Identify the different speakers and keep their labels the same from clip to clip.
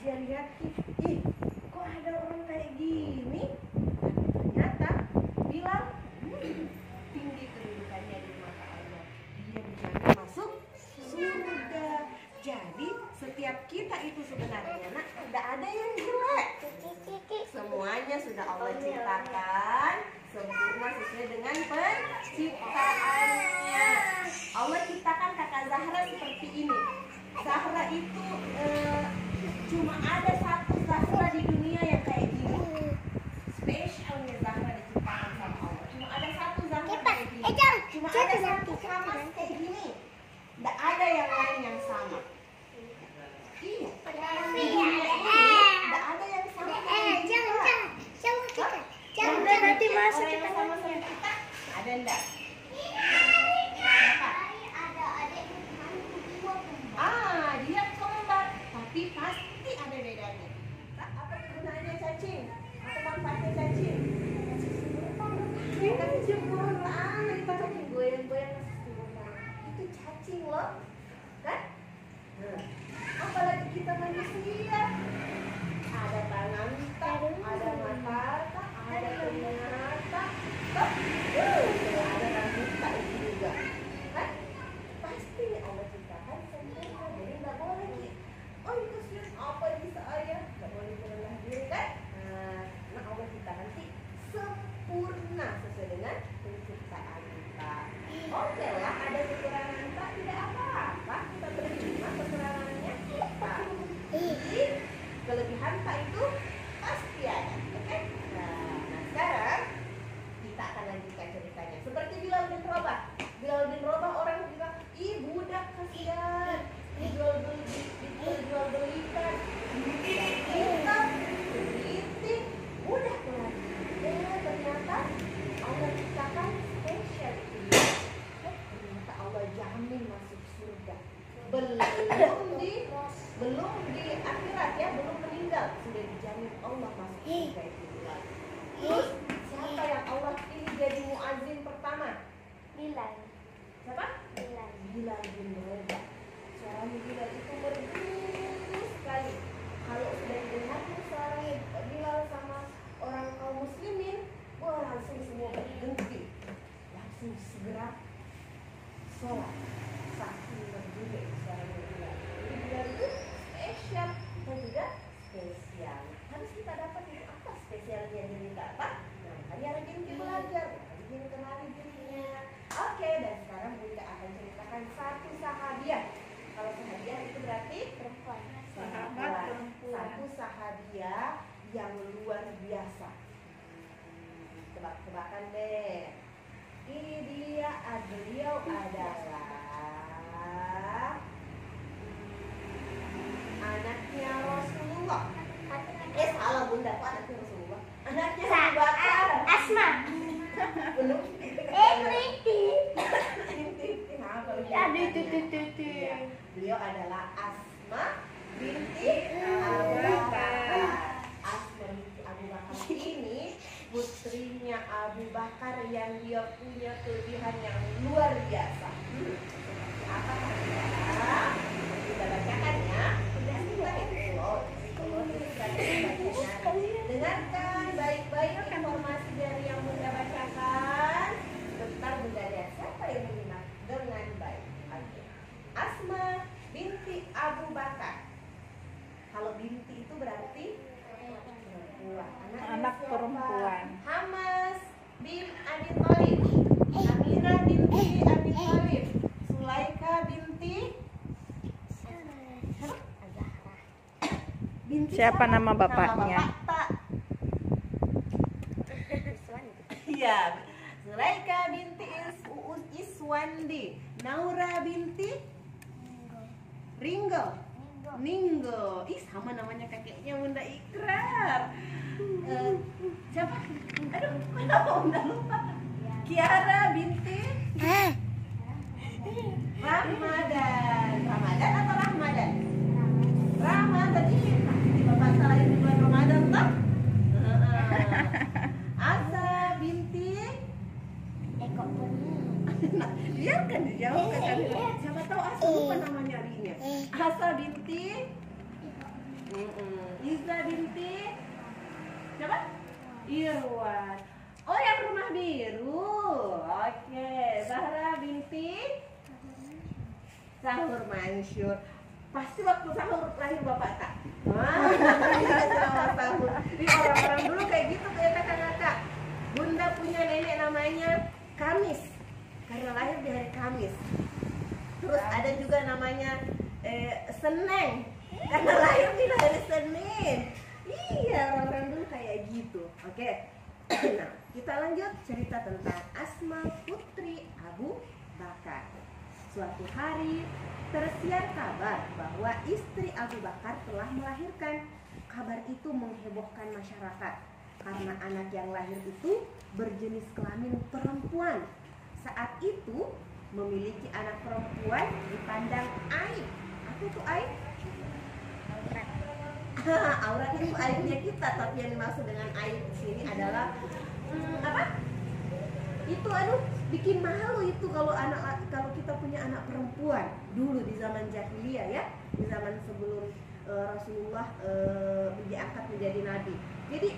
Speaker 1: Dia lihat, ih kok ada orang kayak gini. Ternyata Bilal tinggi kedudukannya di mata Allah. Dia dijamin masuk surga. Jadi setiap kita itu sebenarnya tidak ada yang jelek. Semuanya sudah Allah ciptakan sempurna sesuai dengan penciptaannya. Allah ciptakan kakak Zahra seperti ini. Zahra itu cuma ada satu Zahra di dunia yang kayak gini. Spesialnya Zahra diciptakan sama Allah. Cuma ada satu Zahra kayak gini. Cuma ada satu sama kayak gini. Tidak ada yang lain yang sama. Iya. Di dunia ini tidak ada yang sama kayak gini.
Speaker 2: Jangan nanti masuk
Speaker 1: Orang
Speaker 2: kita
Speaker 1: yang sama sama kita ada enggak? Dia kembar, tapi pasti ada bedanya. Apa gunanya cacing? Apa manfaatnya cacing? Kan sempurna, kita cacing goyang-goyang sempurna. Itu cacing loh, kan? Apalagi kita manusia, ada tangan, ada mata, ada ternyata, ada rambut itu juga, kan? Pasti Allah ciptakan sempurna, jadi nggak boleh nih. Oh itu sih apa yang bisa ayah? Nggak boleh merendah diri kan? Nah Allah ciptakan sih sempurna sesuai dengan penciptaan kita. Oke lah, ada kekurangan tak tidak apa-apa, kita terima kekurangannya kita. Jadi kelebihan tak itu pasti ada, oke? Nah sekarang kita akan lanjutkan ceritanya. Seperti Bilal bin Rabah. Bilal bin Rabah orang bilang, ih budak kasihan, dijual-belikan, kita belitin, budak lagi. Ternyata Allah ciptakan spesial itu. Ternyata Allah jamin masuk surga. Belum di akhirat ya, belum meninggal sudah dijamin Allah masuk surga itu. Terus siapa yang Allah pilih jadi muazin pertama?
Speaker 2: Bilal.
Speaker 1: Siapa? Bilal bin Rabah. Suaranya Bilal itu merdu sekali. Kalau sudah dengar suaranya Bilal sama orang kaum muslimin, wah langsung semua berhenti, langsung segera sholat. Saking merdu suaranya Bilal. Jadi Bilal itu spesial dan juga spesial. Harus kita dapat itu apa spesialnya diri kita apa? Nah, hari rajin kita belajar, rajin kenali dirinya. Oke, dan sekarang Bunda akan ceritakan satu sahabiah. Kalau sahabiah itu berarti
Speaker 2: Perempuan.
Speaker 1: sahabat perempuan. Satu sahabiah yang luar biasa. Tebak-tebakan deh. Ini dia, beliau adalah anaknya Rasulullah. Salah Bunda, kok anaknya Rasulullah? Anaknya Abu Bakar.
Speaker 2: Asma.
Speaker 1: Belum. Beliau adalah Asma binti Abu Bakar. Asma binti Abu Bakar ini putrinya Abu Bakar yang dia punya kelebihan yang luar biasa. Apa saja? Kita bacakan ya. Dengarkan baik-baik informasi dari yang Bunda bacakan. Bentar Bunda lihat siapa yang menyimak dengan baik. Oke. Asma binti Abu Bakar. Kalau binti itu berarti perempuan.
Speaker 3: Anak perempuan.
Speaker 1: Hamas bin Abi Thalib, Aminah binti Abi Thalib, Sulaika binti
Speaker 3: Siapa nama bapaknya?
Speaker 1: Nama bapak, iya, Sulaika binti Iswandi, Naura binti Ringgo. Ninggo. Ih, sama namanya kakeknya Bunda Ikrar. Siapa? Aduh, kenapa Bunda lupa? Kiara binti Ramadan. Ramadan atau Rahmadan? Ramadan ini Bapak salah ini bulan Ramadan toh? Asa binti Nah, biarkan dijawab kan. Siapa tahu Asa lupa namanya adiknya. Asa binti Iza binti siapa? Irwan. Oh, yang rumah biru. Oke, Zahra binti Sahur Mansyur. Pasti waktu sahur lahir bapak tak? Sahur. Ini orang-orang dulu kayak gitu kayak kakak-kakak. Bunda punya nenek namanya Kamis karena lahir di hari Kamis. Terus ada juga namanya Seneng karena lahir di hari Senin. Iya, orang-orang dulu kayak gitu. Oke. Nah, kita lanjut cerita tentang Asma putri Abu Bakar. Suatu hari tersiar kabar bahwa istri Abu Bakar telah melahirkan. Kabar itu menghebohkan masyarakat karena anak yang lahir itu berjenis kelamin perempuan. Saat itu memiliki anak perempuan dipandang aib. Apa itu aib? Aurat itu aibnya kita, tapi yang dimaksud dengan aib di sini adalah apa? Itu bikin malu itu kalau kita punya anak perempuan dulu di zaman jahiliyah ya, di zaman sebelum Rasulullah diangkat menjadi nabi. Jadi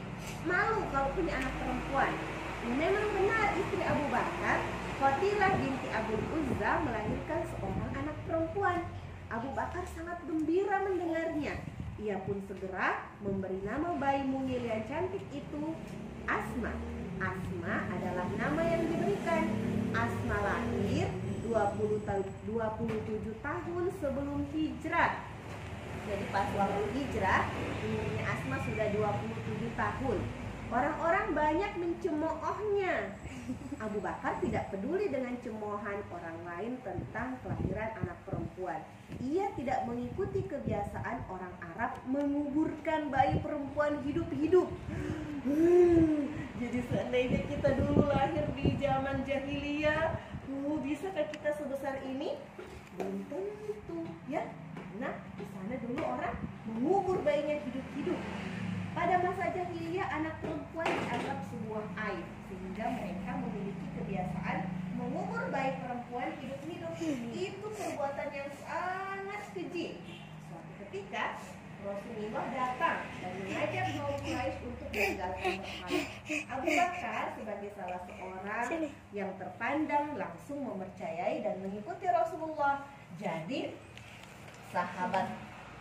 Speaker 1: malu kalau punya anak perempuan. Memang benar istri Abu Bakar, Khatilah binti Abu Uzza melahirkan seorang anak perempuan. Abu Bakar sangat gembira mendengarnya. Ia pun segera memberi nama bayi mungil yang cantik itu Asma. Asma adalah nama yang diberikan. Asma lahir 27 tahun sebelum hijrah. Jadi pas waktu hijrah, umurnya Asma sudah 27 tahun. Orang-orang banyak mencemoohnya. Abu Bakar tidak peduli dengan cemoohan orang lain tentang kelahiran anak perempuan. Ia tidak mengikuti kebiasaan orang Arab menguburkan bayi perempuan hidup-hidup. Jadi seandainya kita dulu lahir di zaman jahiliyah, bisakah kita sebesar ini? Belum tentu, ya. Nah, di sana dulu orang mengubur bayinya hidup-hidup. Pada masa jahiliyah, anak perempuan dianggap sebuah aib, sehingga mereka memiliki kebiasaan mengubur bayi perempuan hidup-hidup. Itu perbuatan yang sangat keji. Suatu ketika Rasulullah datang dan mengajak kaum Quraisy untuk meninggalkan berhala. Abu Bakar sebagai salah seorang yang terpandang langsung mempercayai dan mengikuti Rasulullah. Jadi sahabat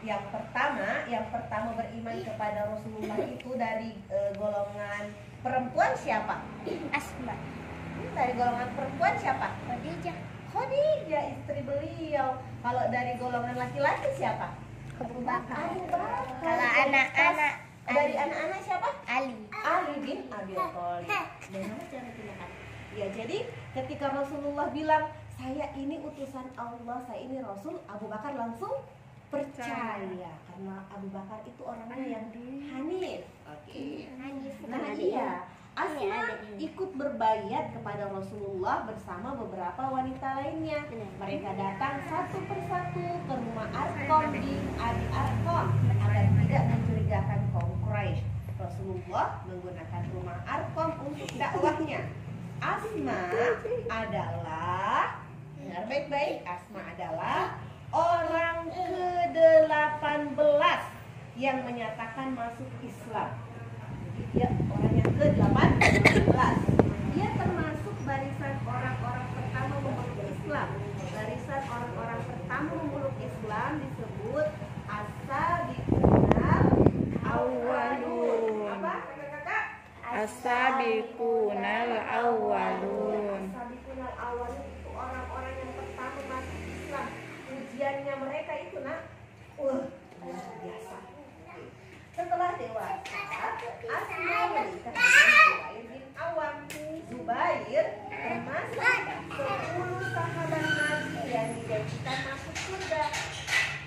Speaker 1: yang pertama beriman kepada Rasulullah itu dari golongan perempuan siapa?
Speaker 2: Asma.
Speaker 1: Dari golongan perempuan siapa? Khadijah istri beliau. Kalau dari golongan laki-laki siapa?
Speaker 2: Abu Bakar.
Speaker 1: Kalau
Speaker 2: anak-anak
Speaker 1: dari anak-anak siapa?
Speaker 2: Ali
Speaker 1: bin Abi Thalib. Ya, jadi ketika Rasulullah bilang saya ini utusan Allah, saya ini Rasul, Abu Bakar langsung percaya karena Abu Bakar itu orangnya yang hanif. Oke. Nah, iya. Asma ikut berbayat kepada Rasulullah bersama beberapa wanita lainnya. Mereka datang satu persatu ke rumah Arqam bin Abi Arqam agar tidak mencurigakan kaum Quraisy. Rasulullah menggunakan rumah Arqam untuk dakwahnya. Asma adalah, dengar baik-baik, Asma adalah orang ke-18 yang menyatakan masuk Islam. Jadi dia orang yang ke-18. Dia termasuk barisan orang-orang pertama memeluk Islam. Barisan orang-orang pertama memeluk Islam disebut as-sabiqunal awwalun. Apa kakak-kakak?
Speaker 3: As-sabiqunal awwalun.
Speaker 1: As-sabiqunal awwalun itu orang-orang yang pertama masuk Islam. Ujiannya mereka itu luar biasa. Setelah dewasa, Asma menikah dengan Zubair bin Awam. Zubair termasuk 10 sahabat Nabi yang dijanjikan masuk surga.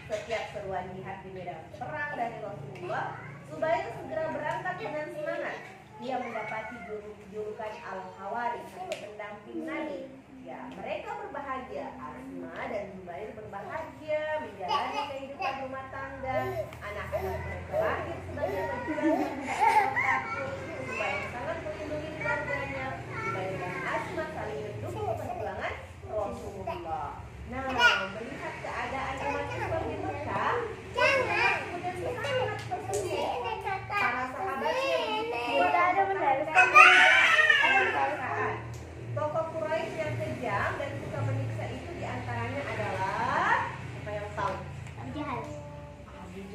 Speaker 1: Setiap seruan jihad di medan perang dari Rasulullah, Zubair segera berangkat dengan semangat. Dia mendapati julukan Al-Hawari atau pendamping Nabi. Ya, mereka berbahagia. Asma dan Zubair berbahagia menjalani kehidupan rumah tangga. Anak-anak mereka lahir sebagai pejuang dan takut. Zubair sangat melindungi keluarganya. Zubair dan Asma saling mendukung perjuangan Rasulullah. Nah, melihat keadaan umat Islam di Mekah, Rasulullah kemudian sangat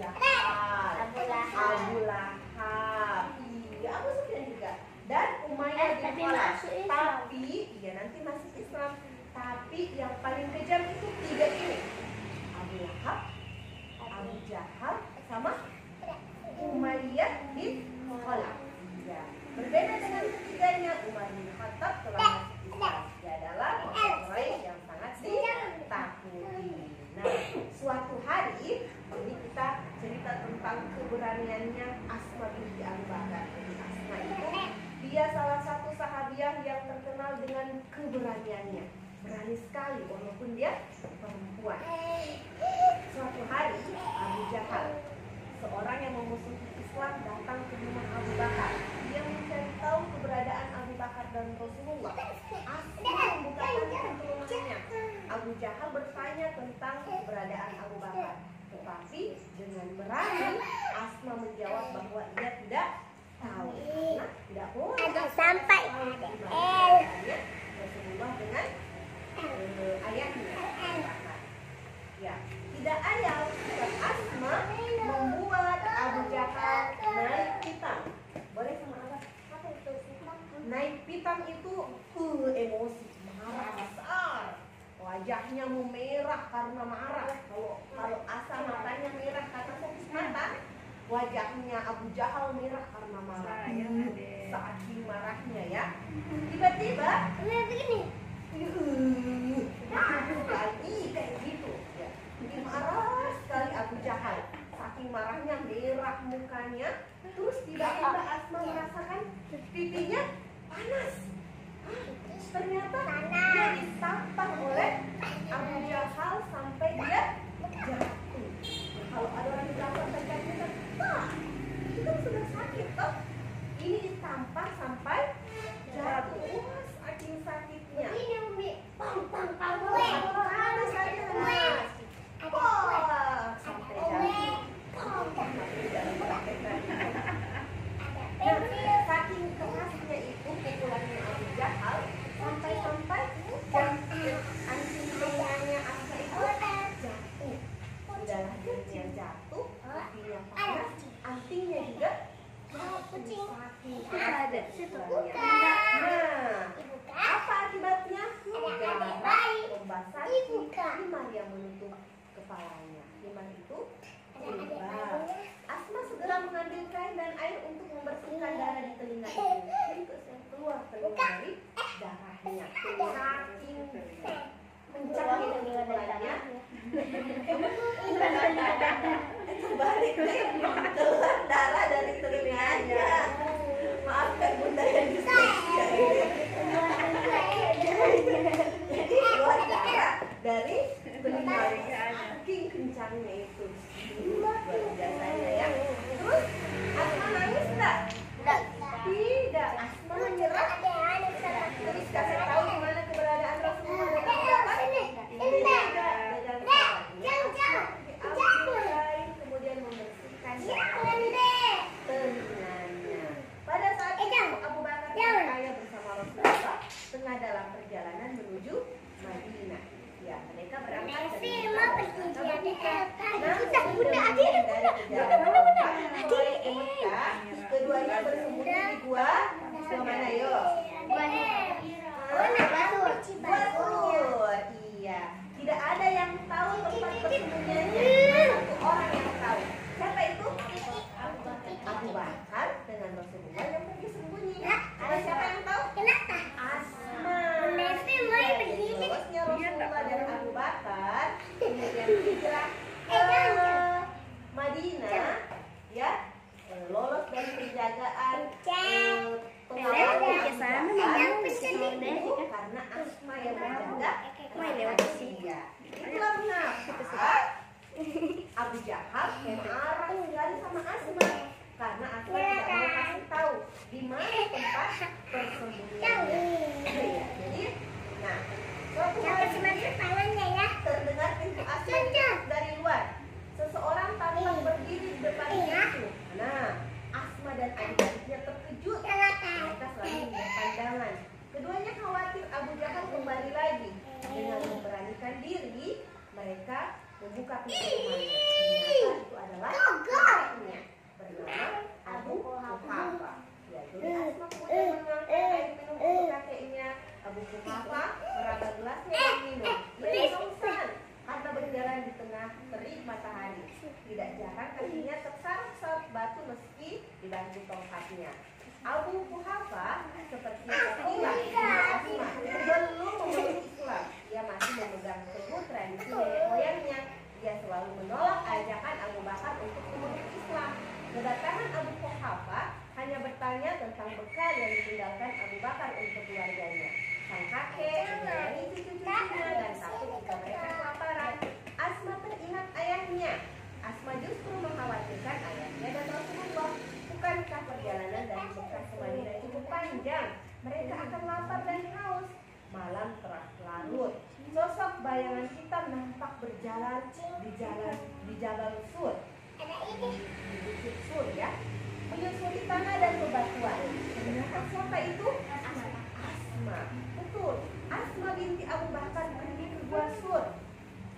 Speaker 1: Jahal,
Speaker 2: Abu Lahab.
Speaker 1: Abu Lahab. Iya, Abu Sufyan juga. Dan Umayyah bin
Speaker 2: tapi
Speaker 1: Khalaf.
Speaker 2: masuk Islam.
Speaker 1: Tapi, iya nanti masuk Islam. Tapi yang paling kejam itu 3 ini. Abu Lahab, Abu Jahal, sama Umayyah bin Khalaf. Ya. Berbeda dengan ketiganya, Umar bin Khattab telah masuk Islam. Dia adalah orang Quraisy yang sangat ditakuti. Nah, suatu hari ini kita cerita tentang keberaniannya Asma binti Abu Bakar. Asma itu dia salah satu sahabiah yang terkenal dengan keberaniannya. Berani sekali walaupun dia perempuan. Suatu hari Abu Jahal, seorang yang memusuhi Islam, datang ke rumah Abu Bakar. Dia mencari tahu keberadaan Abu Bakar dan Rasulullah. Asma membukakan pintu rumahnya. Abu Jahal bertanya tentang keberadaan Abu Bakar. Tetapi dengan berani Asma menjawab bahwa ia tidak tahu. Nah, tidak boleh
Speaker 2: Ada sampai.
Speaker 1: Rasulullah dengan ayahnya. Ya, tidak ayal Asma membuat Abu Jahal naik pitam. Boleh sama apa?
Speaker 2: Apa itu?
Speaker 1: Naik pitam itu emosi, marah besar. Wajahnya memerah karena marah. Kalau Asa matanya merah karena fokus mata, wajahnya Abu Jahal merah karena marah. Saking marahnya ya. Tiba-tiba
Speaker 2: Begini.
Speaker 1: lagi kayak gitu ya. Marah sekali Abu Jahal. Saking marahnya merah mukanya. Terus tiba-tiba Asma merasakan pipinya panas. Ternyata dia ditampar oleh Abu Jahal sampai dia jatuh. Kalau ada orang di belakang terjatuh, wah, itu kan sudah sakit toh. Ini ditampar sampai jatuh. Wah, saking sakitnya.
Speaker 2: Ini Umi. Pang.
Speaker 1: Ada saja mas. Wah, sampai jatuh. Nah, saking kerasnya itu pukulannya Abu Jahal sampai anting telinganya Asma itu jatuh. Sudahlah dia jatuh, pipinya panas, antingnya juga
Speaker 2: Kucing.
Speaker 1: saking
Speaker 2: Ada.
Speaker 1: pukulannya. Nah, apa akibatnya? Darah membasahi himar yang menutup kepalanya. Himar itu jilbab. Asma segera mengambil kain dan air untuk membersihkan darah di telinga itu. Jadi keluar telinga dari darahnya. Saking kencangnya pukulannya. Terbalik deh, keluar darah dari telinganya. Maafkan bunda yang dispepsia ini. Jadi keluar darah dari telinganya. Saking kencangnya itu. Luar biasanya ya. Terus Asma nangis enggak? Tidak. Asma menyerah. Terus kasih tahu di mana keberadaan Rasulullah dan Abu Bakar. Kemudian membersihkan telinganya. Pada saat itu Abu Bakar berkaya bersama Rasulullah tengah dalam perjalanan menuju Madinah. Ya, mereka berangkat dari keduanya bersembunyi di gua mana yuk? Batur. Iya. Tidak ada yang tahu tempat persembunyiannya. Satu orang yang tahu. Siapa itu? Abu Bakar dengan Rasulullah yang pergi sembunyi. Ada siapa yang tahu? Asma. Lolosnya Rasulullah dan Abu Bakar kemudian hijrah ke Madinah, ya, lolos dari penjagaan karena Asma yang menjaga rahasia. Itulah mengapa Abu Jahal marah sekali sama Asma karena Asma tidak mau kasih tahu di mana tempat persembunyiannya. Jadi, nah, suatu hari terdengar pintu Asma dari luar. Seseorang tampak berdiri di depan pintu. Nah, Asma dan adik-adiknya terkejut. Mereka selalu berpandangan. Keduanya khawatir Abu Jahal kembali lagi. Dengan memberanikan diri, mereka membuka pintu rumahnya. Ternyata itu adalah dikarenakan kakinya terseret batu meski dibantu tongkatnya. Abu Quhafa seperti Asma belum memeluk Islam. Ia masih memegang teguh tradisi nenek moyangnya. Dia selalu menolak ajakan Abu Bakar untuk memeluk Islam. Kedatangan Abu Quhafa hanya bertanya tentang bekal yang ditinggalkan Abu Bakar untuk keluarganya. Sang kakek menyayangi cucu-cucunya dan takut jika mereka kelaparan. Asma teringat ayahnya. Asma justru mengkhawatirkan ayahnya dan Rasulullah. Bukankah perjalanan dari Mekah ke Madinah cukup panjang? Mereka akan lapar dan haus. Malam telah larut. Sosok bayangan hitam nampak berjalan di Jabal Sur. Di Bukit Sur ya. Menyusuri tanah dan bebatuan. Ternyata siapa itu? Asma. Betul. Asma binti Abu Bakar pergi ke Gua Sur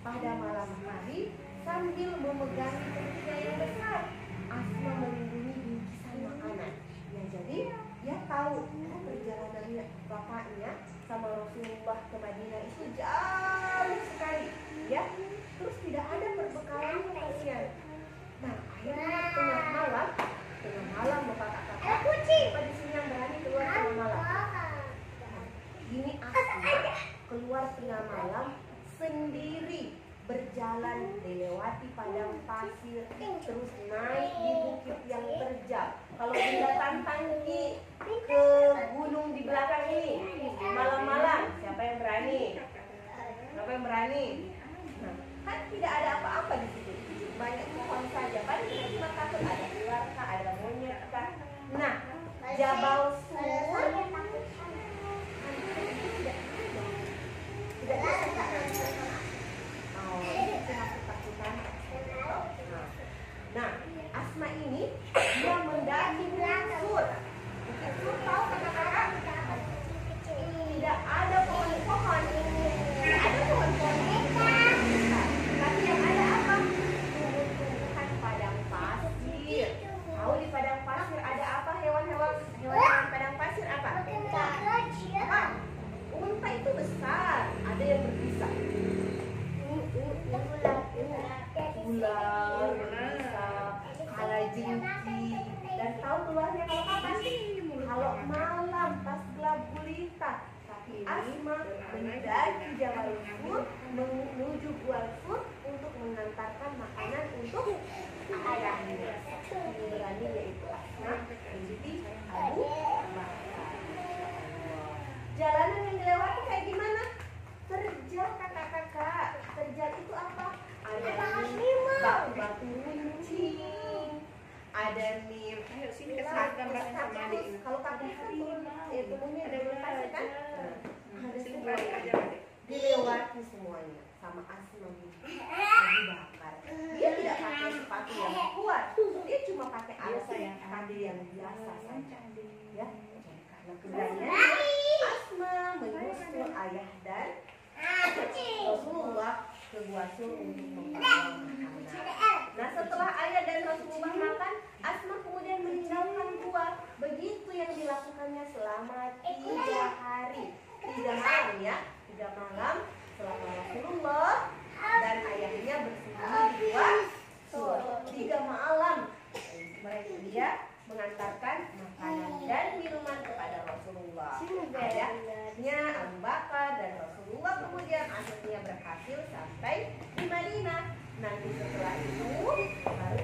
Speaker 1: pada malam hari sambil memegangi perutnya yang besar. Asma melindungi bingkisan makanan. Ya, jadi dia tahu perjalanannya bapaknya sama Rasulullah ke Madinah itu jauh sekali. Ya, terus tidak ada perbekalan kasihan. Nah, akhirnya tengah malam bapak kakak pada sini yang berani keluar tengah malam. Ini Asma keluar tengah malam sendiri, berjalan dilewati padang pasir, terus naik di bukit yang terjal. Kalau Bunda tantangi ke gunung di belakang ini malam-malam, siapa yang berani? Siapa yang berani? Nah, kan tidak ada apa-apa di situ, banyak pohon saja. Paling kita cuma takut ada ular kah, ada monyet kah. Nah, Jabal Sur tidak bisa kita. Nah, Asma ini dia mendaki Bukit Sur. Bukit Sur tahu kakak-kakak? Tidak ada pohon-pohon. Tidak ada pohon-pohon. Tapi yang ada apa? Tumbuh-tumbuhan padang pasir. Tahu di padang pasir ada apa? Hewan-hewan padang pasir apa? Unta itu besar. Ada yang berbisa. Ular berbisa, kalajengking. Dan tahu keluarnya kalau kapan? Kalau malam pas gelap gulita. Tapi Asma mendaki Jabal Sur menuju Gua Sur untuk mengantarkan makanan untuk ayahnya. Ini berani yaitu Asma binti Abu Bakar. Jalanan yang dilewati kayak gimana? Terjal kakak-kakak. Terjal itu apa? Ada batu-batu runcing, ada nih.
Speaker 3: Ayo sini kasih gambar sama adik.
Speaker 1: Kalau kakak temunya ada pasir kan? Ada semua dilewati semuanya sama Asma binti Abu Bakar. Dia tidak pakai sepatu yang kuat, dia cuma pakai alas kaki yang biasa saja. Ya, karena keberanian Asma menyusul ayah dan Rasulullah ke Gua Sur untuk membawa makanan. Nah, setelah ayah dan Rasulullah makan, Asma kemudian meninggalkan gua. Begitu yang dilakukannya selama 3 hari, 3 malam ya, 3 malam selama Rasulullah dan ayahnya bersembunyi di Gua Sur. 3 malam mereka dia mengantarkan makanan dan minuman kepada Rasulullah. Ayahnya Abu Bakar dan Rasulullah kemudian akhirnya berhasil sampai di Madinah. Nanti setelah itu baru